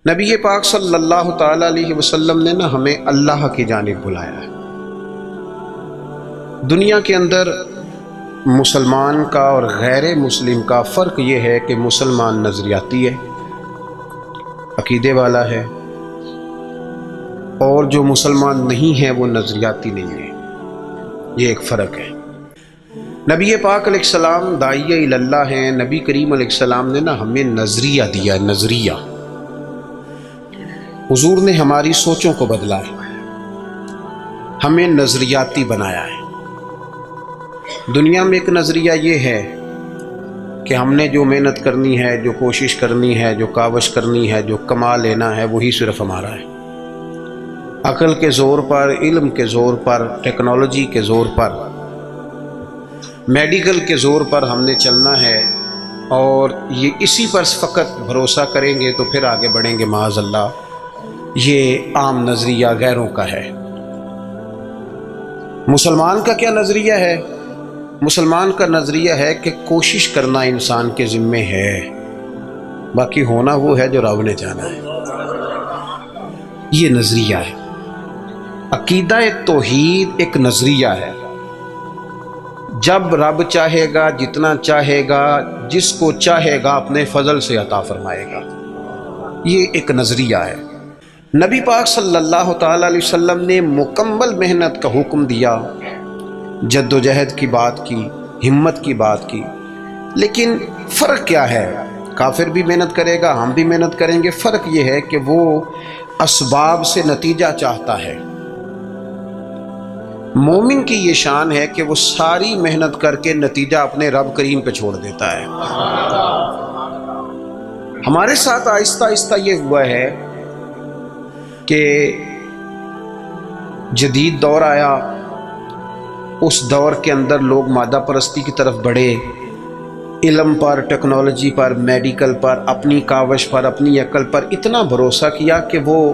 نبی پاک صلی اللہ تعالی علیہ وسلم نے ہمیں اللہ کی جانب بلایا ہے۔ دنیا کے اندر مسلمان کا اور غیر مسلم کا فرق یہ ہے کہ مسلمان نظریاتی ہے، عقیدے والا ہے، اور جو مسلمان نہیں ہے وہ نظریاتی نہیں ہے۔ یہ ایک فرق ہے۔ نبی پاک علیہ السلام داعیہ اللہ ہیں۔ نبی کریم علیہ السلام نے ہمیں نظریہ دیا، نظریہ۔ حضور نے ہماری سوچوں کو بدلا ہے، ہمیں نظریاتی بنایا ہے۔ دنیا میں ایک نظریہ یہ ہے کہ ہم نے جو محنت کرنی ہے، جو کوشش کرنی ہے، جو کاوش کرنی ہے، جو کما لینا ہے، وہی صرف ہمارا ہے۔ عقل کے زور پر، علم کے زور پر، ٹیکنالوجی کے زور پر، میڈیکل کے زور پر ہم نے چلنا ہے، اور یہ اسی پر فقط بھروسہ کریں گے تو پھر آگے بڑھیں گے معاذ اللہ۔ یہ عام نظریہ غیروں کا ہے۔ مسلمان کا کیا نظریہ ہے؟ مسلمان کا نظریہ ہے کہ کوشش کرنا انسان کے ذمے ہے، باقی ہونا وہ ہے جو رب نے جانا ہے۔ یہ نظریہ ہے۔ عقیدہ توحید ایک نظریہ ہے۔ جب رب چاہے گا، جتنا چاہے گا، جس کو چاہے گا اپنے فضل سے عطا فرمائے گا۔ یہ ایک نظریہ ہے۔ نبی پاک صلی اللہ تعالی علیہ وسلم نے مکمل محنت کا حکم دیا، جد و جہد کی بات کی، ہمت کی بات کی، لیکن فرق کیا ہے؟ کافر بھی محنت کرے گا، ہم بھی محنت کریں گے۔ فرق یہ ہے کہ وہ اسباب سے نتیجہ چاہتا ہے۔ مومن کی یہ شان ہے کہ وہ ساری محنت کر کے نتیجہ اپنے رب کریم پہ چھوڑ دیتا ہے۔ ہمارے ساتھ آہستہ آہستہ یہ ہوا ہے کہ جدید دور آیا، اس دور کے اندر لوگ مادہ پرستی کی طرف بڑھے، علم پر، ٹیکنالوجی پر، میڈیکل پر، اپنی کاوش پر، اپنی عقل پر اتنا بھروسہ کیا کہ وہ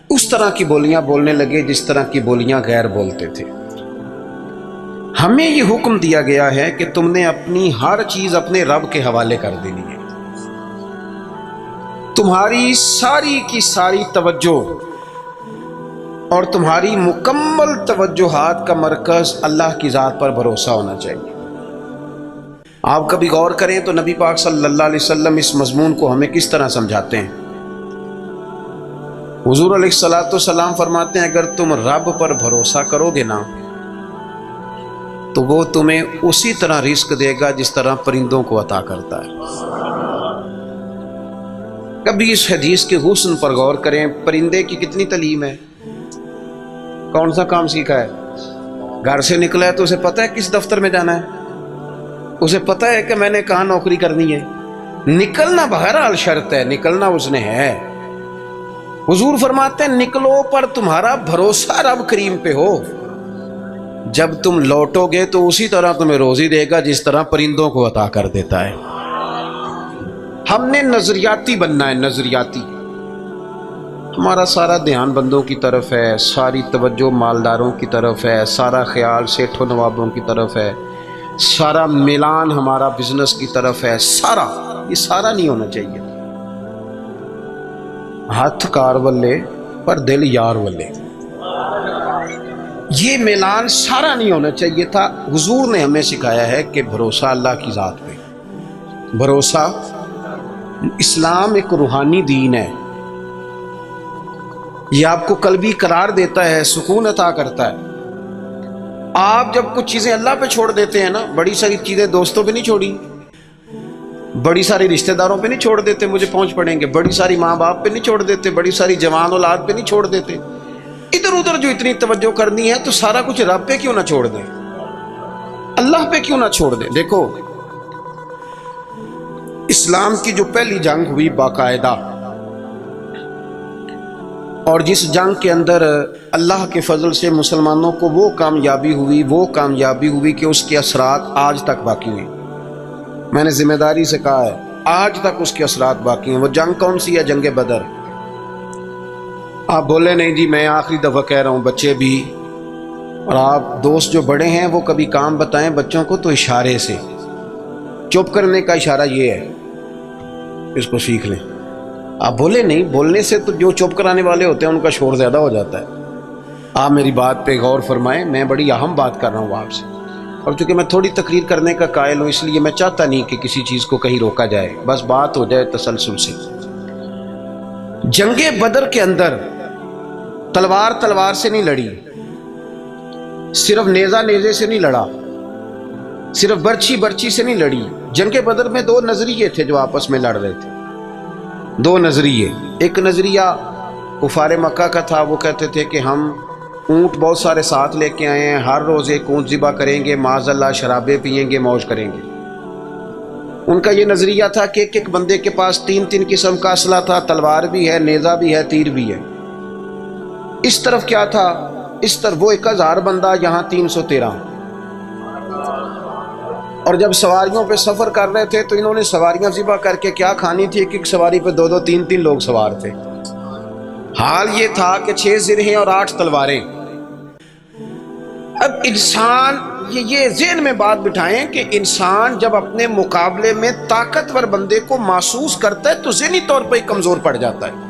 اس طرح کی بولیاں بولنے لگے جس طرح کی بولیاں غیر بولتے تھے۔ ہمیں یہ حکم دیا گیا ہے کہ تم نے اپنی ہر چیز اپنے رب کے حوالے کر دینی ہے۔ تمہاری ساری کی ساری توجہ اور تمہاری مکمل توجہات کا مرکز اللہ کی ذات پر بھروسہ ہونا چاہیے۔ آپ کبھی غور کریں تو نبی پاک صلی اللہ علیہ وسلم اس مضمون کو ہمیں کس طرح سمجھاتے ہیں؟ حضور علیہ الصلوۃ والسلام فرماتے ہیں اگر تم رب پر بھروسہ کرو گے نا تو وہ تمہیں اسی طرح رزق دے گا جس طرح پرندوں کو عطا کرتا ہے۔ کبھی اس حدیث کے حسن پر غور کریں۔ پرندے کی کتنی تعلیم ہے، کون سا کام سیکھا ہے؟ گھر سے نکلا ہے تو اسے پتہ ہے کس دفتر میں جانا ہے، اسے پتہ ہے کہ میں نے کہاں نوکری کرنی ہے۔ نکلنا بہرحال شرط ہے، نکلنا اس نے ہے۔ حضور فرماتے ہیں نکلو پر تمہارا بھروسہ رب کریم پہ ہو، جب تم لوٹو گے تو اسی طرح تمہیں روزی دے گا جس طرح پرندوں کو عطا کر دیتا ہے۔ ہم نے نظریاتی بننا ہے، نظریاتی۔ ہمارا سارا دھیان بندوں کی طرف ہے، ساری توجہ مالداروں کی طرف ہے، سارا خیال سیٹھوں نوابوں کی طرف ہے، سارا میلان ہمارا بزنس کی طرف ہے۔ یہ سارا نہیں ہونا چاہیے۔ ہاتھ کار ولے پر دل یار ولے، یہ میلان سارا نہیں ہونا چاہیے تھا۔ حضور نے ہمیں سکھایا ہے کہ بھروسہ اللہ کی ذات پہ، بھروسہ۔ اسلام ایک روحانی دین ہے، یہ آپ کو قلبی قرار دیتا ہے، سکون عطا کرتا ہے۔ آپ جب کچھ چیزیں اللہ پہ چھوڑ دیتے ہیں نا، بڑی ساری چیزیں دوستوں پہ نہیں چھوڑی، بڑی ساری رشتہ داروں پہ نہیں چھوڑ دیتے مجھے پہنچ پڑیں گے، بڑی ساری ماں باپ پہ نہیں چھوڑ دیتے، بڑی ساری جوان اولاد پہ نہیں چھوڑ دیتے، ادھر ادھر جو اتنی توجہ کرنی ہے تو سارا کچھ رب پہ کیوں نہ چھوڑ دیں، اللہ پہ کیوں نہ چھوڑ دیں۔ دیکھو اسلام کی جو پہلی جنگ ہوئی باقاعدہ، اور جس جنگ کے اندر اللہ کے فضل سے مسلمانوں کو وہ کامیابی ہوئی کہ اس کے اثرات آج تک باقی ہیں۔ میں نے ذمہ داری سے کہا ہے آج تک اس کے اثرات باقی ہیں۔ وہ جنگ کون سی ہے؟ جنگ بدر۔ آپ بولے نہیں جی میں آخری دفعہ کہہ رہا ہوں، بچے بھی، اور آپ دوست جو بڑے ہیں وہ کبھی کام بتائیں بچوں کو تو اشارے سے، چپ کرنے کا اشارہ یہ ہے، اس کو سیکھ لیں۔ آپ بولے نہیں، بولنے سے تو جو چپ کرانے والے ہوتے ہیں ان کا شور زیادہ ہو جاتا ہے۔ آپ میری بات پہ غور فرمائیں، میں بڑی اہم بات کر رہا ہوں آپ سے، اور چونکہ میں تھوڑی تقریر کرنے کا قائل ہوں اس لیے میں چاہتا نہیں کہ کسی چیز کو کہیں روکا جائے، بس بات ہو جائے تسلسل سے۔ جنگ بدر کے اندر تلوار سے نہیں لڑی، صرف نیزہ نیزے سے نہیں لڑا، صرف برچھی سے نہیں لڑی۔ جنگ بدر میں دو نظریے تھے جو آپس میں لڑ رہے تھے، دو نظریے۔ ایک نظریہ کفار مکہ کا تھا، وہ کہتے تھے کہ ہم اونٹ بہت سارے ساتھ لے کے آئے ہیں، ہر روز ایک اونٹ ذبح کریں گے، معاذ اللہ شرابیں پیئیں گے، موج کریں گے۔ ان کا یہ نظریہ تھا کہ ایک بندے کے پاس تین قسم کا اسلحہ تھا، تلوار بھی ہے، نیزہ بھی ہے، تیر بھی ہے۔ اس طرف کیا تھا، اس طرف وہ 1000 بندہ، یہاں 313۔ اور جب سواریوں پہ سفر کر رہے تھے تو انہوں نے سواریاں ذبح کر کے کیا کھانی تھی، ایک سواری پہ 2 3 لوگ سوار تھے۔ حال یہ تھا کہ 6 زرہیں اور 8 تلواریں۔ اب انسان یہ ذہن میں بات بٹھائیں کہ انسان جب اپنے مقابلے میں طاقتور بندے کو محسوس کرتا ہے تو ذہنی طور پہ کمزور پڑ جاتا ہے۔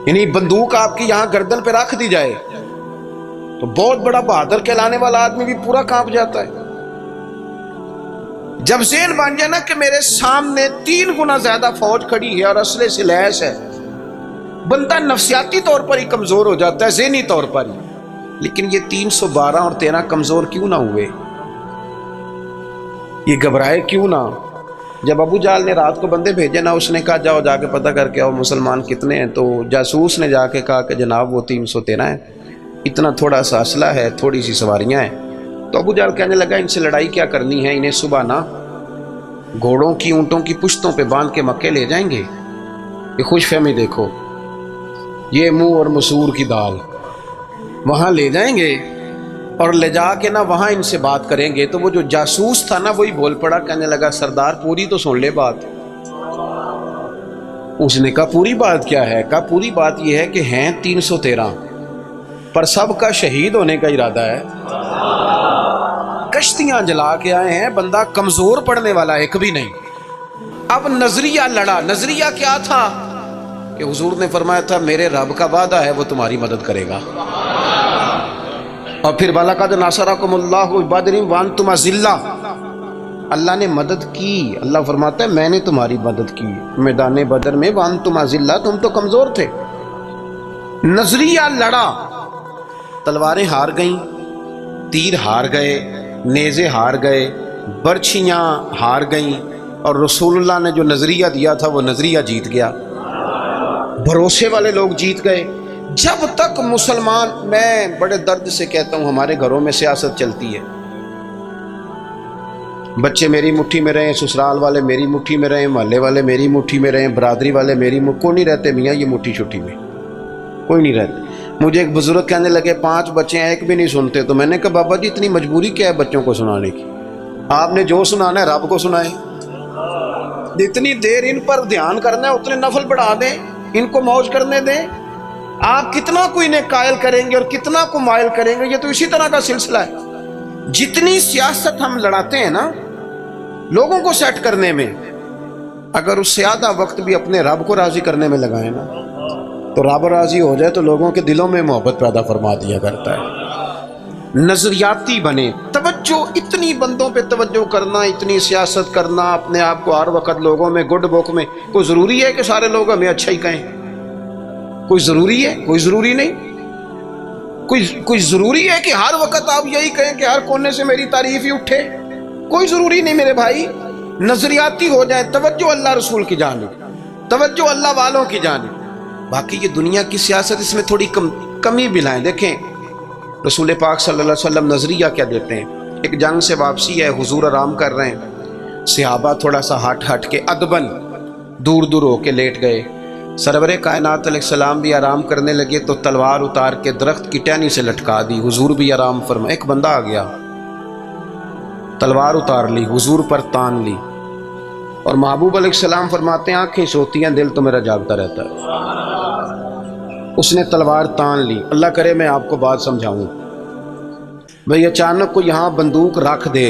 یعنی بندوق آپ کی یہاں گردن پہ رکھ دی جائے تو بہت بڑا بہادر کہلانے والا آدمی بھی پورا کانپ جاتا ہے۔ جب ذہن بن جائے نا کہ میرے سامنے 3 گنا زیادہ فوج کھڑی ہے اور اسلحے سے لیس ہے، بندہ نفسیاتی طور پر ہی کمزور ہو جاتا ہے، ذہنی طور پر ہی۔ لیکن یہ 312 اور 13 کمزور کیوں نہ ہوئے، یہ گھبرائے کیوں نہ؟ جب ابو جہل نے رات کو بندے بھیجے نا، اس نے کہا جاؤ جا کے پتہ کر کے آؤ مسلمان کتنے ہیں، تو جاسوس نے جا کے کہا کہ جناب وہ 313 ہیں، اتنا تھوڑا سا اسلحہ ہے، تھوڑی سی سواریاں ہیں۔ تو ابو جہل کہنے لگا ان سے لڑائی کیا کرنی ہے، انہیں صبح نا گھوڑوں کی اونٹوں کی پشتوں پہ باندھ کے مکے لے جائیں گے۔ یہ خوش فہمی دیکھو، یہ منہ اور مسور کی دال، وہاں لے جائیں گے اور لے جا کے نا وہاں ان سے بات کریں گے۔ تو وہ جو جاسوس تھا نا وہی بول پڑا، کہنے لگا سردار پوری تو سن لے بات۔ اس نے کہا پوری بات کیا ہے؟ کہا پوری بات یہ ہے کہ ہیں 313 پر سب کا شہید ہونے کا ارادہ ہے، کشتیاں جلا کے آئے ہیں، بندہ کمزور پڑنے والا ایک بھی نہیں۔ اب نظریہ لڑا۔ نظریہ کیا تھا کہ حضور نے فرمایا تھا میرے رب کا وعدہ ہے وہ تمہاری مدد کرے گا، اور پھر وَلَقَدْ نَصَرَكُمُ اللَّهُ بِبَدْرٍ وَأَنْتُمْ أَذِلَّةٌ، اللہ نے مدد کی۔ اللہ فرماتا ہے میں نے تمہاری مدد کی میدان بدر میں، وَأَنْتُمْ أَذِلَّةٌ، تم تو کمزور تھے۔ نظریہ لڑا، تلواریں ہار گئیں، تیر ہار گئے، نیزے ہار گئے، برچھیاں ہار گئیں، اور رسول اللہ نے جو نظریہ دیا تھا وہ نظریہ جیت گیا، بھروسے والے لوگ جیت گئے۔ جب تک مسلمان، میں بڑے درد سے کہتا ہوں ہمارے گھروں میں سیاست چلتی ہے، بچے میری مٹھی میں رہیں، سسرال والے میری مٹھی میں رہیں، محلے والے میری مٹھی میں رہیں، برادری والے میری کوئی نہیں رہتے میاں یہ مٹھی چھٹی میں، کوئی نہیں رہتے۔ مجھے ایک بزرگ کہنے لگے 5 بچے ہیں ایک بھی نہیں سنتے، تو میں نے کہا بابا جی اتنی مجبوری کیا ہے بچوں کو سنانے کی؟ آپ نے جو سنانا ہے رب کو سنائیں، جتنی دیر ان پر دھیان کرنا ہے اتنے نفل بڑھا دیں، ان کو موج کرنے دیں۔ آپ کتنا کو انہیں قائل کریں گے اور کتنا کو مائل کریں گے، یہ تو اسی طرح کا سلسلہ ہے۔ جتنی سیاست ہم لڑاتے ہیں نا لوگوں کو سیٹ کرنے میں، اگر اس سے آدھا وقت بھی اپنے رب کو راضی کرنے میں لگائیں نا تو رب راضی ہو جائے تو لوگوں کے دلوں میں محبت پیدا فرما دیا کرتا ہے۔ نظریاتی بنے، توجہ، اتنی بندوں پہ توجہ کرنا، اتنی سیاست کرنا، اپنے آپ کو ہر وقت لوگوں میں گڈ بک میں، کوئی ضروری ہے کہ سارے لوگ ہمیں اچھا ہی کہیں؟ کوئی ضروری ہے؟ کوئی ضروری نہیں۔ کوئی ضروری ہے کہ ہر وقت آپ یہی کہیں کہ ہر کونے سے میری تعریف ہی اٹھے؟ کوئی ضروری نہیں میرے بھائی۔ نظریاتی ہو جائے، توجہ اللہ رسول کی جانب، توجہ اللہ والوں کی جانب۔ باقی یہ دنیا کی سیاست اس میں تھوڑی کمی بھی لائیں۔ دیکھیں رسول پاک صلی اللہ علیہ وسلم نظریہ کیا دیتے ہیں، ایک جنگ سے واپسی ہے، حضور آرام کر رہے ہیں، صحابہ تھوڑا سا ہٹ کے ادبن دور ہو کے لیٹ گئے، سرور کائنات علیہ السلام بھی آرام کرنے لگے تو تلوار اتار کے درخت کی ٹہنی سے لٹکا دی، حضور بھی آرام فرما۔ ایک بندہ آ گیا، تلوار اتار لی، حضور پر تان لی، اور محبوب علیہ السلام فرماتے ہیں آنکھیں سوتی ہیں دل تو میرا جاگتا رہتا ہے۔ اس نے تلوار تان لی۔ اللہ کرے میں آپ کو بات سمجھاؤں، بھئی اچانک کو یہاں بندوق رکھ دے،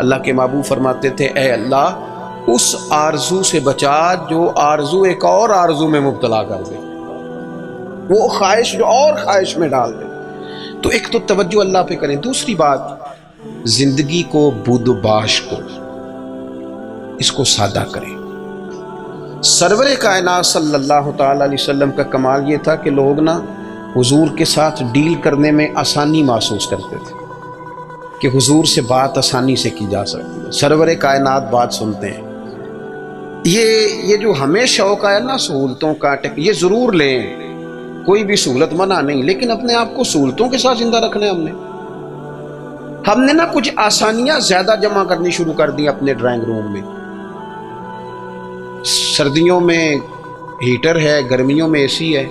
اللہ کے محبوب فرماتے تھے اے اللہ اس آرزو سے بچا جو آرزو ایک اور آرزو میں مبتلا کر دے، وہ خواہش جو اور خواہش میں ڈال دے۔ تو ایک تو توجہ اللہ پہ کریں، دوسری بات زندگی کو بود و باش کو اس کو سادہ کریں۔ سرور کائنات صلی اللہ تعالی علیہ وسلم کا کمال یہ تھا کہ لوگ نا حضور کے ساتھ ڈیل کرنے میں آسانی محسوس کرتے تھے کہ حضور سے بات آسانی سے کی جا سکتی ہے، سرور کائنات بات سنتے ہیں۔ یہ جو ہمیں شوق ہے نا سہولتوں کا، یہ ضرور لیں، کوئی بھی سہولت منع نہیں، لیکن اپنے آپ کو سہولتوں کے ساتھ زندہ رکھنا ہے۔ ہم نے نا کچھ آسانیاں زیادہ جمع کرنی شروع کر دی اپنے ڈرائنگ روم میں۔ سردیوں میں ہیٹر ہے، گرمیوں میں اے سی ہے،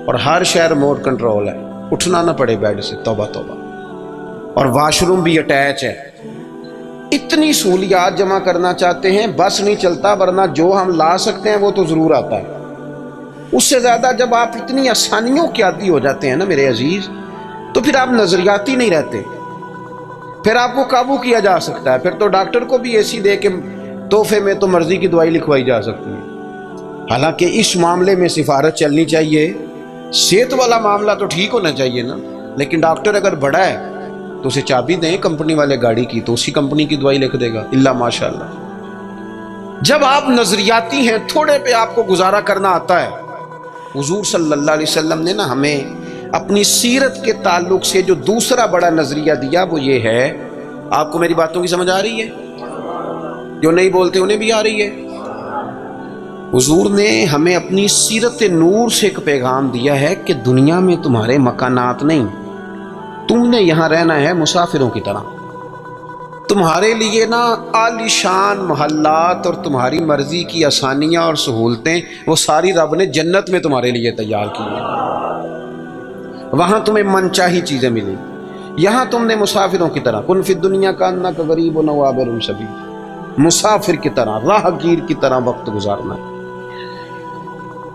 اور ہر شہر ریموٹ کنٹرول ہے، اٹھنا نہ پڑے بیڈ سے، توبہ توبہ، اور واش روم بھی اٹیچ ہے۔ اتنی سہولیات جمع کرنا چاہتے ہیں، بس نہیں چلتا، ورنہ جو ہم لا سکتے ہیں وہ تو ضرور آتا ہے۔ اس سے زیادہ جب آپ اتنی آسانیوں کے عادی ہو جاتے ہیں نا میرے عزیز، تو پھر آپ نظریاتی نہیں رہتے، پھر آپ کو قابو کیا جا سکتا ہے، پھر تو ڈاکٹر کو بھی ایسی دے کے تحفے میں تو مرضی کی دوائی لکھوائی جا سکتی ہے۔ حالانکہ اس معاملے میں سفارت چلنی چاہیے، صحت والا معاملہ تو ٹھیک ہونا چاہیے نا، لیکن ڈاکٹر اگر بڑا ہے تو اسے چابی دیں کمپنی والے گاڑی کی، تو اسی کمپنی کی دوائی لکھ دے گا، اللہ ماشاء اللہ۔ جب آپ نظریاتی ہیں، تھوڑے پہ آپ کو گزارا کرنا آتا ہے۔ حضور صلی اللہ علیہ وسلم نے نا ہمیں اپنی سیرت کے تعلق سے جو دوسرا بڑا نظریہ دیا وہ یہ ہے، آپ کو میری باتوں کی سمجھ آ رہی ہے؟ جو نہیں بولتے انہیں بھی آ رہی ہے۔ حضور نے ہمیں اپنی سیرت نور سے ایک پیغام دیا ہے کہ دنیا میں تمہارے مکانات نہیں، تم نے یہاں رہنا ہے مسافروں کی طرح۔ تمہارے لیے نا عالی شان محلات اور تمہاری مرضی کی آسانیاں اور سہولتیں وہ ساری رب نے جنت میں تمہارے لیے تیار کی ہیں، وہاں تمہیں من چاہی چیزیں ملیں۔ یہاں تم نے مسافروں کی طرح، کن فی الدنیا کانک غریب و عابر سبیل، مسافر کی طرح، راہ گیر کی طرح وقت گزارنا ہے۔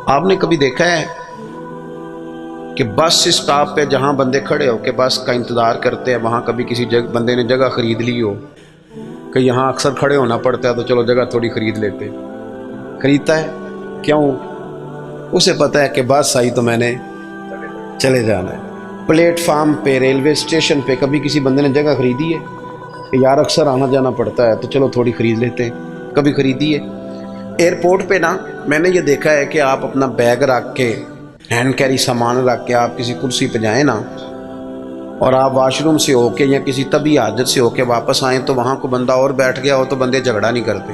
آپ نے کبھی دیکھا ہے کہ بس اسٹاپ پہ جہاں بندے کھڑے ہو کے بس کا انتظار کرتے ہیں، وہاں کبھی کسی بندے نے جگہ خرید لی ہو کہ یہاں اکثر کھڑے ہونا پڑتا ہے تو چلو جگہ تھوڑی خرید لیتے، خریدتا ہے کیوں؟ اسے پتہ ہے کہ بس آئی تو میں نے چلے جانا ہے۔ پلیٹ فارم پہ، ریلوے اسٹیشن پہ کبھی کسی بندے نے جگہ خریدی ہے کہ یار اکثر آنا جانا پڑتا ہے تو چلو تھوڑی خرید لیتے ہیں، کبھی خریدی ہے؟ ایئرپورٹ پہ نا میں نے یہ دیکھا ہے کہ آپ اپنا بیگ رکھ کے، ہینڈ کیری سامان رکھ کے آپ کسی کرسی پہ جائیں نا، اور آپ واش روم سے ہو کے یا کسی طبی حاجت سے ہو کے واپس آئیں تو وہاں کو بندہ اور بیٹھ گیا ہو تو بندے جھگڑا نہیں کرتے،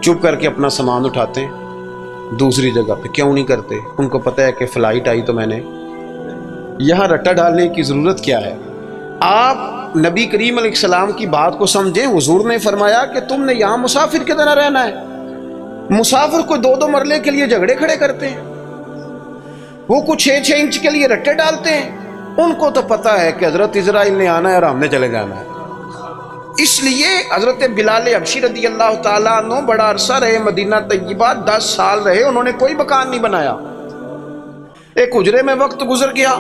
چپ کر کے اپنا سامان اٹھاتے ہیں دوسری جگہ پہ۔ کیوں نہیں کرتے؟ ان کو پتہ ہے کہ فلائٹ آئی تو میں نے یہاں رٹا ڈالنے کی ضرورت کیا ہے؟ آپ نبی کریم علیہ السلام کی بات کو سمجھیں۔ حضور نے فرمایا کہ تم نے یہاں مسافر کی طرح رہنا ہے۔ مسافر کو 2 مرلے کے لیے جھگڑے کھڑے کرتے ہیں، وہ کچھ 6 انچ کے لیے رٹے ڈالتے ہیں، ان کو تو پتہ ہے کہ حضرت اسرائیل نے آنا ہے اور ہم نے چلے جانا ہے۔ اس لیے حضرت بلال حبشی رضی اللہ تعالیٰ عنہ بڑا عرصہ رہے مدینہ طیبہ، 10 سال رہے، انہوں نے کوئی مکان نہیں بنایا۔ ایک حجرے میں وقت گزر گیا،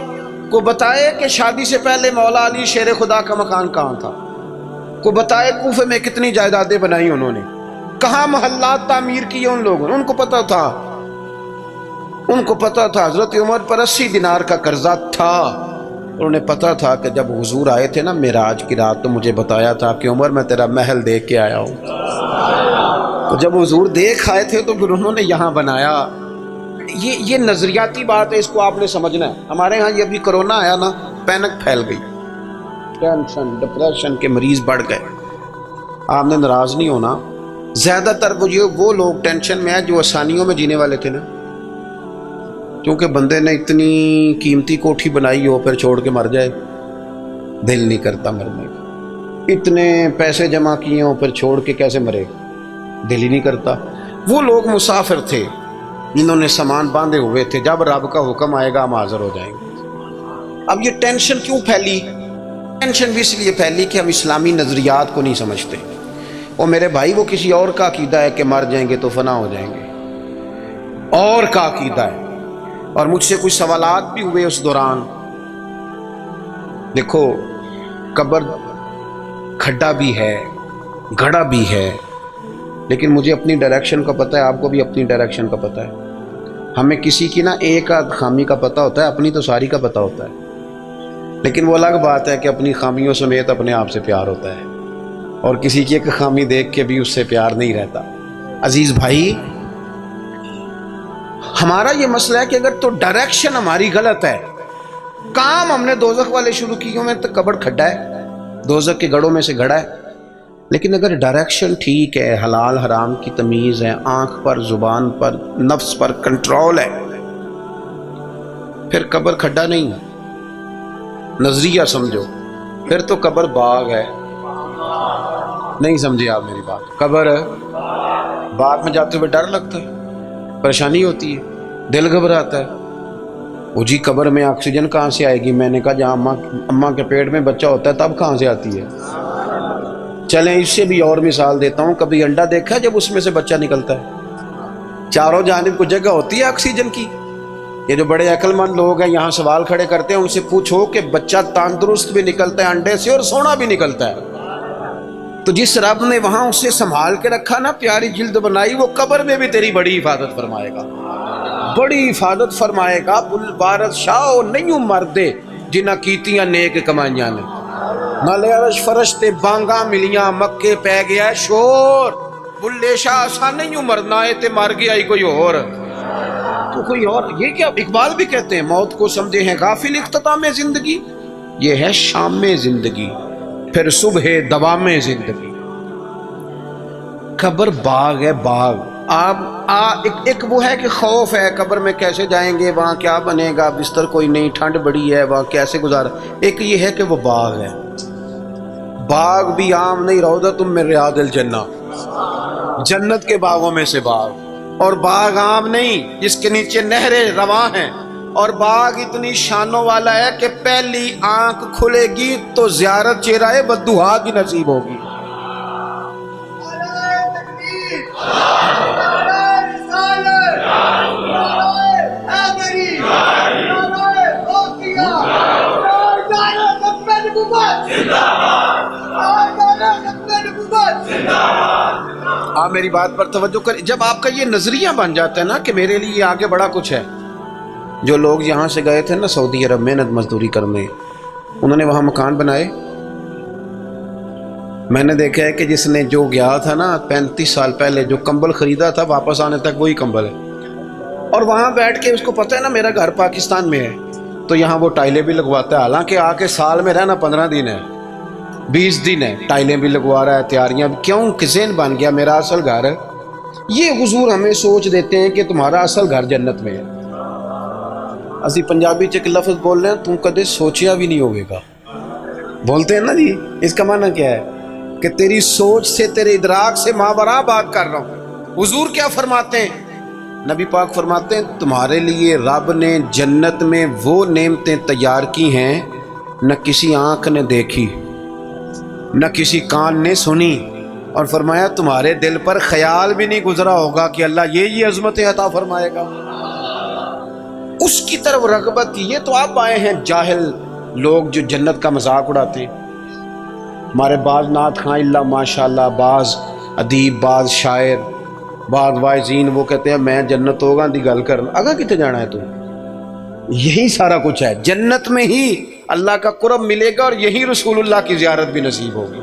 کو بتائے کہ شادی سے پہلے مولا علی شیر خدا کا مکان کہاں تھا، کو بتائے کوفے میں کتنی جائیدادیں بنائی انہوں نے، کہاں محلات تعمیر کیے ان لوگوں نے، ان کو پتہ تھا، ان کو پتہ تھا۔ حضرت عمر پر 80 دینار کا قرضہ تھا، انہوں نے پتہ تھا کہ جب حضور آئے تھے نا معراج کی رات تو مجھے بتایا تھا کہ عمر میں تیرا محل دیکھ کے آیا ہوں، تو جب حضور دیکھ آئے تھے تو پھر انہوں نے یہاں بنایا۔ یہ نظریاتی بات ہے، اس کو آپ نے سمجھنا ہے۔ ہمارے ہاں یہ ابھی کرونا آیا نا، پینک پھیل گئی، ٹینشن ڈپریشن کے مریض بڑھ گئے۔ آپ نے ناراض نہیں ہونا، زیادہ تر وہ لوگ ٹینشن میں ہیں جو آسانیوں میں جینے والے تھے نا، کیونکہ بندے نے اتنی قیمتی کوٹھی بنائی ہو پھر چھوڑ کے مر جائے، دل نہیں کرتا مرنے کا۔ اتنے پیسے جمع کیے ہوں پھر چھوڑ کے کیسے مرے، دل ہی نہیں کرتا۔ وہ لوگ مسافر تھے، انہوں نے سامان باندھے ہوئے تھے، جب رب کا حکم آئے گا ہم حاضر ہو جائیں گے۔ اب یہ ٹینشن کیوں پھیلی؟ ٹینشن بھی اس لیے پھیلی کہ ہم اسلامی نظریات کو نہیں سمجھتے۔ اور میرے بھائی وہ کسی اور کا عقیدہ ہے کہ مر جائیں گے تو فنا ہو جائیں گے، اور کا عقیدہ ہے۔ اور مجھ سے کچھ سوالات بھی ہوئے اس دوران۔ دیکھو قبر کھڈا بھی ہے، گڑھا بھی ہے، لیکن مجھے اپنی ڈائریکشن کا پتہ ہے، آپ کو بھی اپنی ڈائریکشن کا پتہ ہے۔ ہمیں کسی کی نا ایک آدھ خامی کا پتہ ہوتا ہے، اپنی تو ساری کا پتہ ہوتا ہے، لیکن وہ الگ بات ہے کہ اپنی خامیوں سمیت اپنے آپ سے پیار ہوتا ہے، اور کسی کی ایک خامی دیکھ کے بھی اس سے پیار نہیں رہتا۔ عزیز بھائی، ہمارا یہ مسئلہ ہے کہ اگر تو ڈائریکشن ہماری غلط ہے، کام ہم نے دوزخ والے شروع کیے میں تو کبڑ کھڈا ہے، دوزخ کے گڑھوں میں سے گڑھا ہے، لیکن اگر ڈائریکشن ٹھیک ہے، حلال حرام کی تمیز ہے، آنکھ پر، زبان پر، نفس پر کنٹرول ہے، پھر قبر کھڈا نہیں، نظریہ سمجھو، پھر تو قبر باغ ہے۔ نہیں سمجھے آپ میری بات؟ قبر باغ میں جاتے ہوئے ڈر لگتا ہے، پریشانی ہوتی ہے، دل گھبراتا ہے، وہ جی قبر میں آکسیجن کہاں سے آئے گی؟ میں نے کہا جہاں اماں کے پیٹ میں بچہ ہوتا ہے تب کہاں سے آتی ہے؟ چلیں اس سے بھی اور مثال دیتا ہوں، کبھی انڈا دیکھا جب اس میں سے بچہ نکلتا ہے؟ چاروں جانب کو جگہ ہوتی ہے آکسیجن کی۔ یہ جو بڑے عقل مند لوگ ہیں یہاں سوال کھڑے کرتے ہیں، ان سے پوچھو کہ بچہ تندرست بھی نکلتا ہے انڈے سے اور سونا بھی نکلتا ہے، تو جس رب نے وہاں اسے سنبھال کے رکھا نا، پیاری جلد بنائی، وہ قبر میں بھی تیری بڑی حفاظت فرمائے گا، بڑی حفاظت فرمائے گا۔ بل بارت شاہ نہیں مردے جنہ کیتیاں نیک کمائیاں نے، نالے عرش فرشتے بانگاں ملیاں، مکے پہ گیا شور، بلے شاہ آسان نہیں مرنا ہے تے مر گیا ہی کوئی اور، تو کوئی اور۔ یہ کیا اقبال بھی کہتے ہیں، موت کو سمجھے ہیں غافل اختتام زندگی، یہ ہے شام میں زندگی، پھر صبح دوام زندگی۔ قبر باغ ہے، باغ۔ آپ ایک وہ ہے کہ خوف ہے قبر میں کیسے جائیں گے، وہاں کیا بنے گا، بستر کوئی نہیں، ٹھنڈ بڑی ہے، وہاں کیسے گزارا۔ ایک یہ ہے کہ وہ باغ ہے، باغ بھی عام نہیں، روضۃ من ریاض الجنہ، جنت کے باغوں میں سے باغ، اور باغ عام نہیں جس کے نیچے نہریں رواں ہیں، اور باغ اتنی شانوں والا ہے کہ پہلی آنکھ کھلے گی تو زیارت چہرہ بددعا کی نصیب ہوگی۔ آپ میری بات پر توجہ کریں، جب آپ کا یہ نظریہ بن جاتا ہے نا کہ میرے لیے آگے بڑا کچھ ہے۔ جو لوگ یہاں سے گئے تھے نا سعودی عرب محنت مزدوری کرنے، انہوں نے وہاں مکان بنائے، میں نے دیکھا ہے کہ جس نے جو گیا تھا نا 35 سال پہلے جو کمبل خریدا تھا، واپس آنے تک وہی کمبل ہے، اور وہاں بیٹھ کے اس کو پتہ ہے نا میرا گھر پاکستان میں ہے، تو یہاں وہ ٹائلیں بھی لگواتا ہے، حالانکہ آ کے سال میں رہنا 15 دن ہے، 20 دن ہے، ٹائلیں بھی لگوا رہا ہے، تیاریاں بھی، کیوں کہ ذہن بن گیا میرا اصل گھر۔ یہ حضور ہمیں سوچ دیتے ہیں کہ تمہارا اصل گھر جنت میں ہے۔ اسی پنجابی چ ایک لفظ بول رہے ہیں، تم کدے سوچیا بھی نہیں ہوئے گا، بولتے ہیں نا جی، اس کا معنی کیا ہے کہ تیری سوچ سے، تیرے ادراک سے ماوراء بات کر رہا ہوں۔ حضور کیا فرماتے ہیں؟ نبی پاک فرماتے ہیں تمہارے لیے رب نے جنت میں وہ نعمتیں تیار کی ہیں نہ کسی آنکھ نے دیکھی، نہ کسی کان نے سنی، اور فرمایا تمہارے دل پر خیال بھی نہیں گزرا ہوگا کہ اللہ یہ عظمتیں عطا فرمائے گا۔ اس کی طرف رغبت تھی۔ یہ تو آپ آئے ہیں جاہل لوگ جو جنت کا مذاق اڑاتے ہیں۔ ہمارے بعض نعت خواں اللہ ماشاءاللہ، بعض ادیب، بعض شاعر، بعض واعظین، وہ کہتے ہیں میں جنت ہوگا دی گل کرنا، اگا کتے جانا ہے تو؟ یہی سارا کچھ ہے، جنت میں ہی اللہ کا قرب ملے گا اور یہی رسول اللہ کی زیارت بھی نصیب ہوگی۔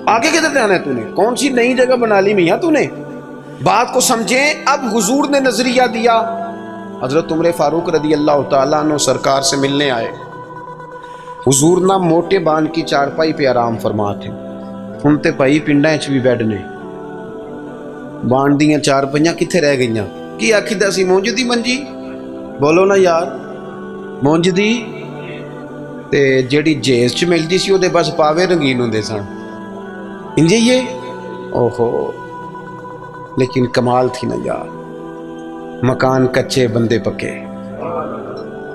آگے کدھر جانا ہے تو نے؟ کون سی نئی جگہ بنا لی میاں تو نے؟ بات کو سمجھیں۔ اب حضور نے نظریہ دیا، حضرت عمر فاروق رضی اللہ تعالیٰ عنہ سرکار سے ملنے آئے، حضور نہ موٹے بان کی چارپائی پہ آرام فرما تھے، ہن تے پائی پنڈاں چ بھی بیڈ نے، بان دیاں چارپائیاں کتھے رہ گئیاں؟ کی آکھی دا سی مونج دی منجی، بولو نا یار، مونج دی تے جیڑی جیز چ ملدی سی او دے بس پاوے رنگین ہوندے سن، انجے یہ اوہو، لیکن کمال تھی نا یار، مکان کچے بندے پکے،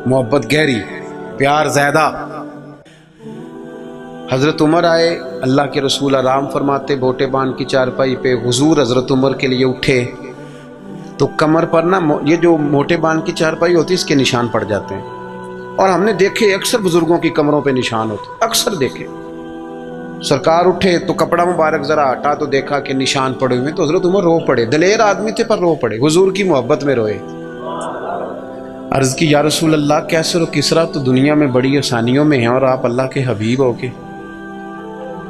محبت گہری، پیار زیادہ۔ حضرت عمر آئے، اللہ کے رسول آرام فرماتے بوٹے بان کی چارپائی پہ، حضور حضرت عمر کے لیے اٹھے تو کمر پر نا یہ جو موٹے بان کی چارپائی ہوتی ہے اس کے نشان پڑ جاتے ہیں، اور ہم نے دیکھے اکثر بزرگوں کی کمروں پہ نشان ہوتے، اکثر دیکھے۔ سرکار اٹھے تو کپڑا مبارک ذرا ہٹا تو دیکھا کہ نشان پڑے ہوئے، تو حضرت عمر رو پڑے، دلیر آدمی تھے پر رو پڑے، حضور کی محبت میں روئے۔ عرض کی یا رسول اللہ کیسر و کسرا تو دنیا میں بڑی آسانیوں میں ہیں اور آپ اللہ کے حبیب ہو کے؟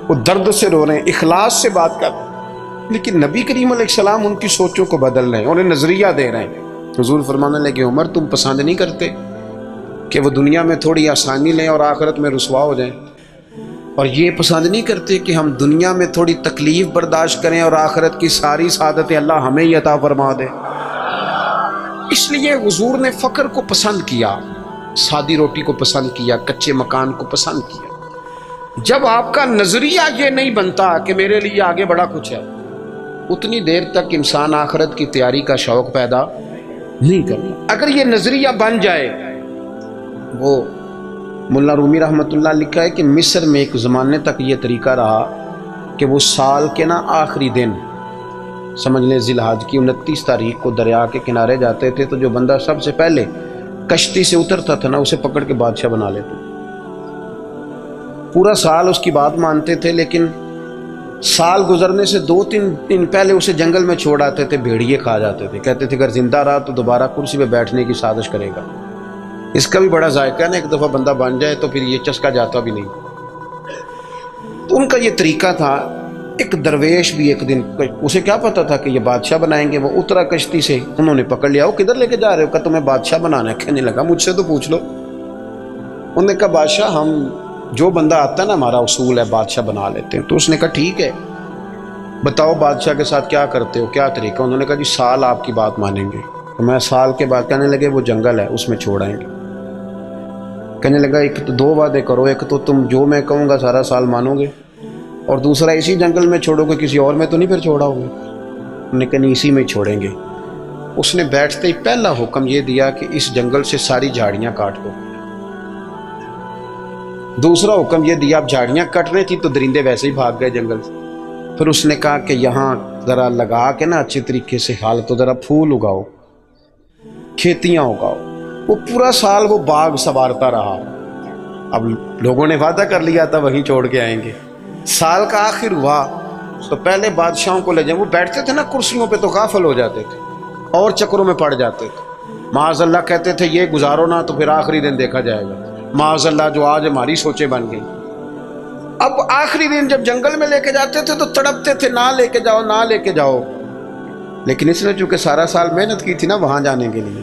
وہ درد سے رو رہے ہیں، اخلاص سے بات کر رہے ہیں، لیکن نبی کریم علیہ السلام ان کی سوچوں کو بدل رہے ہیں، انہیں نظریہ دے رہے ہیں۔ حضور فرمانے لگے عمر تم پسند نہیں کرتے کہ وہ دنیا میں تھوڑی آسانی لیں اور آخرت میں رسوا ہو جائیں، اور یہ پسند نہیں کرتے کہ ہم دنیا میں تھوڑی تکلیف برداشت کریں اور آخرت کی ساری سعادتیں اللہ ہمیں ہی عطا فرما دے؟ اس لیے حضور نے فقر کو پسند کیا، سادی روٹی کو پسند کیا، کچے مکان کو پسند کیا۔ جب آپ کا نظریہ یہ نہیں بنتا کہ میرے لیے آگے بڑا کچھ ہے، اتنی دیر تک انسان آخرت کی تیاری کا شوق پیدا نہیں کرتا۔ اگر یہ نظریہ بن جائے، وہ ملا رومی رحمۃ اللہ لکھا ہے کہ مصر میں ایک زمانے تک یہ طریقہ رہا کہ وہ سال کے آخری دن، سمجھ لیں ذی الحج کی 29 تاریخ کو دریا کے کنارے جاتے تھے، تو جو بندہ سب سے پہلے کشتی سے اترتا تھا نا، اسے پکڑ کے بادشاہ بنا لیتے۔ پورا سال اس کی بات مانتے تھے، لیکن سال گزرنے سے 2-3 دن پہلے اسے جنگل میں چھوڑ آتے تھے، بھیڑیے کھا جاتے تھے۔ کہتے تھے اگر زندہ رہا تو دوبارہ کرسی پہ بیٹھنے کی سازش کرے گا۔ اس کا بھی بڑا ذائقہ ہے نا، ایک دفعہ بندہ بن جائے تو پھر یہ چسکا جاتا بھی نہیں۔ تو ان کا یہ طریقہ تھا۔ ایک درویش بھی ایک دن، اسے کیا پتا تھا کہ یہ بادشاہ بنائیں گے، وہ اترا کشتی سے، انہوں نے پکڑ لیا، وہ کدھر لے کے جا رہے ہو؟ کہ تمہیں بادشاہ بنانا ہے؟ کہنے لگا مجھ سے تو پوچھ لو۔ انہوں نے کہا بادشاہ ہم جو بندہ آتا ہے نا، ہمارا اصول ہے بادشاہ بنا لیتے ہیں۔ تو اس نے کہا ٹھیک ہے، بتاؤ بادشاہ کے ساتھ کیا کرتے ہو، کیا طریقہ؟ انہوں نے کہا جی سال آپ کی بات مانیں گے۔ تو میں سال کے بعد، کہنے لگے وہ جنگل ہے اس میں چھوڑ آئیں گے۔ کہنے لگا ایک تو 2 وعدے کرو، ایک تو تم جو میں کہوں گا سارا سال مانو گے، اور دوسرا اسی جنگل میں چھوڑو گے، کسی اور میں تو نہیں پھر چھوڑا ہوگے؟ انہوں نے کہا نہیں اسی میں ہی چھوڑیں گے۔ اس نے بیٹھتے ہی پہلا حکم یہ دیا کہ اس جنگل سے ساری جھاڑیاں کاٹ دو۔ دوسرا حکم یہ دیا، اب جھاڑیاں کٹنے تھی تو درندے ویسے ہی بھاگ گئے جنگل سے۔ پھر اس نے کہا کہ یہاں ذرا لگا کے نا اچھی طریقے سے حال تو ذرا پھول اگاؤ، کھیتیاں اگاؤ۔ وہ پورا سال وہ باغ سنوارتا رہا۔ اب لوگوں نے وعدہ کر لیا تھا وہیں چھوڑ کے آئیں گے۔ سال کا آخر ہوا تو پہلے بادشاہوں کو لے جائیں، وہ بیٹھتے تھے نا کرسیوں پہ تو غافل ہو جاتے تھے اور چکروں میں پڑ جاتے تھے۔ معاذ اللہ کہتے تھے یہ گزارو نا تو پھر آخری دن دیکھا جائے گا۔ معاذ اللہ جو آج ہماری سوچیں بن گئی۔ اب آخری دن جب جنگل میں لے کے جاتے تھے تو تڑپتے تھے، نہ لے کے جاؤ نہ لے کے جاؤ، لیکن اس نے چونکہ سارا سال محنت کی تھی نا وہاں جانے کے لیے،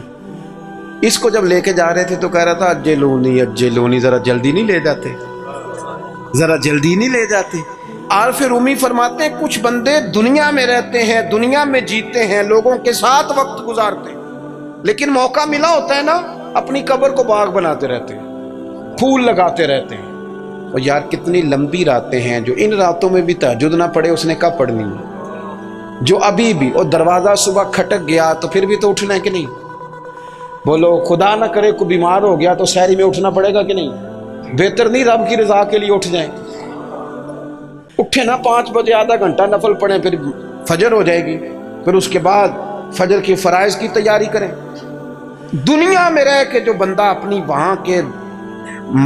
اس کو جب لے کے جا رہے تھے تو کہہ رہا تھا اجلونی، ذرا جلدی نہیں لے جاتے، ذرا جلدی نہیں لے جاتے۔ عارف رومی فرماتے ہیں کچھ بندے دنیا میں رہتے ہیں، دنیا میں جیتے ہیں، لوگوں کے ساتھ وقت گزارتے ہیں، لیکن موقع ملا ہوتا ہے نا اپنی قبر کو باغ بناتے رہتے ہیں، پھول لگاتے رہتے ہیں۔ اور یار کتنی لمبی راتیں ہیں، جو ان راتوں میں بھی تہجد نہ پڑھے اس نے کب پڑھنی ہے؟ جو ابھی بھی، اور دروازہ صبح کھٹک گیا تو پھر بھی تو اٹھنا ہے کہ نہیں؟ بولو خدا نہ کرے کوئی بیمار ہو گیا تو سحری میں اٹھنا پڑے گا کہ نہیں؟ بہتر نہیں رب کی رضا کے لیے اٹھ جائیں؟ اٹھے نا 5 بجے، آدھا گھنٹہ نفل پڑھیں، پھر فجر ہو جائے گی، پھر اس کے بعد فجر کے فرائض کی تیاری کریں۔ دنیا میں رہ کے جو بندہ اپنی وہاں کے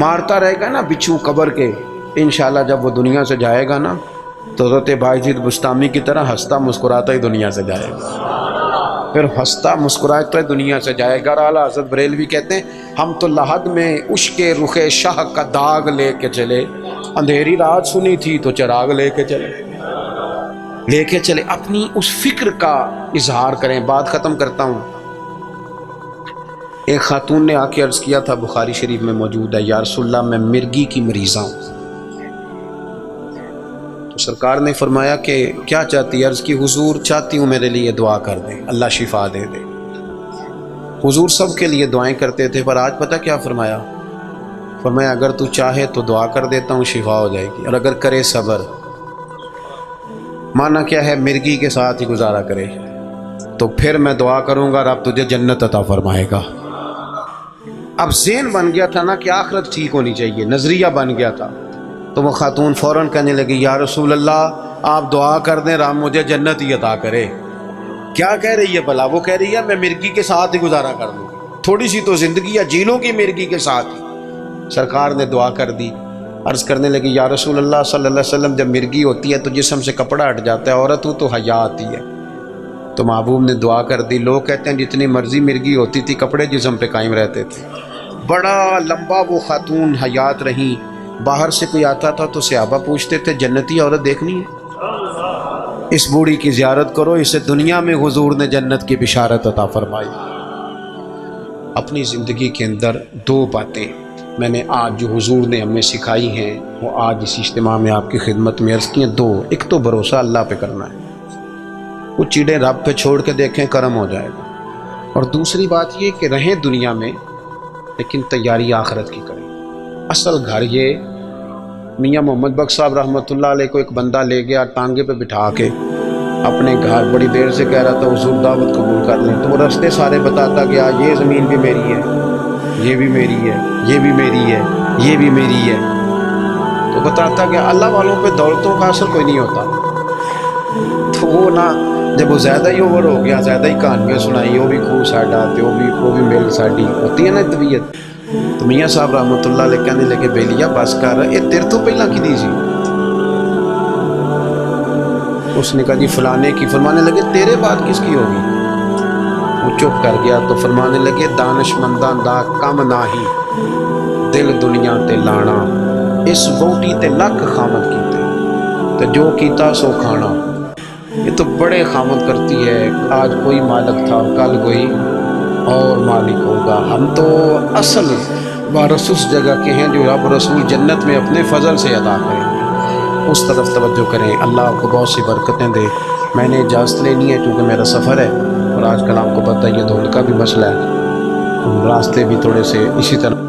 مارتا رہے گا نا بچھو قبر کے، انشاءاللہ جب وہ دنیا سے جائے گا نا تو حضرت بایزید بستامی کی طرح ہنستا مسکراتا ہی دنیا سے جائے گا، پھر ہنستا مسکراتا ہی دنیا سے جائے گا۔ اعلیٰ حضرت بریلوی کہتے ہیں ہم تو لحد میں عشق رخ شاہ کا داغ لے کے چلے، اندھیری رات سنی تھی تو چراغ لے کے چلے، اپنی اس فکر کا اظہار کریں۔ بات ختم کرتا ہوں۔ ایک خاتون نے آ کے عرض کیا تھا، بخاری شریف میں موجود ہے، یا رسول اللہ میں مرگی کی مریضہ ہوں۔ تو سرکار نے فرمایا کہ کیا چاہتی ہے؟ عرض کی حضور چاہتی ہوں میرے لیے دعا کر دیں، اللہ شفا دے دے۔ حضور سب کے لیے دعائیں کرتے تھے، پر آج پتہ کیا فرمایا؟ فرمایا اگر تو چاہے تو دعا کر دیتا ہوں، شفا ہو جائے گی، اور اگر کرے صبر، مانا کیا ہے مرگی کے ساتھ ہی گزارا کرے، تو پھر میں دعا کروں گا رب تجھے جنت عطا فرمائے گا۔ اب ذہن بن گیا تھا نا کہ آخرت ٹھیک ہونی چاہیے، نظریہ بن گیا تھا، تو وہ خاتون فوراً کہنے لگی یا رسول اللہ آپ دعا کر دیں رب مجھے جنت ہی عطا کرے۔ کیا کہہ رہی ہے بھلا؟ وہ کہہ رہی ہے میں مرگی کے ساتھ ہی گزارا کر دوں، تھوڑی سی تو زندگی ہے، جی لوں گی مرگی کے ساتھ ہی۔ سرکار نے دعا کر دی، عرض کرنے لگی یا رسول اللہ صلی اللہ علیہ وسلم جب مرگی ہوتی ہے تو جسم سے کپڑا ہٹ جاتا ہے، عورت ہوں تو حیا آتی ہے۔ تو محبوب نے دعا کر دی۔ لوگ کہتے ہیں جتنی مرضی مرگی ہوتی تھی کپڑے جسم پہ قائم رہتے تھے۔ بڑا لمبا وہ خاتون حیات رہیں، باہر سے کوئی آتا تھا تو صحابہ پوچھتے تھے جنتی عورت دیکھنی ہے؟ اس بوڑھی کی زیارت کرو، اسے دنیا میں حضور نے جنت کی بشارت عطا فرمائی۔ اپنی زندگی کے اندر دو باتیں میں نے آج جو حضور نے ہمیں سکھائی ہیں وہ آج اس اجتماع میں آپ کی خدمت میں عرض کی ہیں۔ دو، ایک تو بھروسہ اللہ پہ کرنا ہے، وہ چیڑیں رب پہ چھوڑ کے دیکھیں کرم ہو جائے گا، اور دوسری بات یہ کہ رہیں دنیا میں لیکن تیاری آخرت کی کریں۔ اصل گھر یہ میاں محمد بخش صاحب رحمۃ اللہ علیہ کو ایک بندہ لے گیا ٹانگے پہ بٹھا کے اپنے گھر، بڑی دیر سے کہہ رہا تھا حضور دعوت قبول کر لیں، تو وہ رستے سارے بتاتا گیا یہ زمین بھی میری ہے، یہ بھی میری ہے، یہ بھی میری ہے، یہ بھی میری ہے، تو بتاتا گیا اللہ والوں پہ دولتوں کا اثر کوئی نہیں ہوتا۔ تو وہ نا جب وہ زیادہ ہی اوور ہو گیا، زیادہ ہی کہانیاں سنائی، وہ بھی خوب ساڈا تے وہ بھی میل ساڈی ہوتی ہے نا طبیعت، تو میاں صاحب رحمۃ اللہ علیہ کہنے لگے بیلیا بس کر، یہ تیرے تو پہلا کی دی سی؟ اس نے کہا جی فلانے کی۔ فرمانے لگے تیرے بعد کس کی ہوگی؟ وہ چپ کر گیا تو فرمانے لگے دانش منداں دا کم ناہی، دل دنیا تے لانا، اس بوٹی تے لکھ خامد کیتے تے جو کیتا سو کھانا۔ یہ تو بڑے خامد کرتی ہے، آج کوئی مالک تھا کل کوئی اور مالک ہوگا۔ ہم تو اصل وارث اس جگہ کے ہیں جو رب رسول جنت میں اپنے فضل سے عطا کریں گے، اس طرف توجہ کریں۔ اللہ آپ کو بہت سی برکتیں دے۔ میں نے اجازت لینی ہے کیونکہ میرا سفر ہے، اور آج کل آپ کو پتہ ہے یہ دھند کا بھی مسئلہ ہے، راستے بھی تھوڑے سے اسی طرح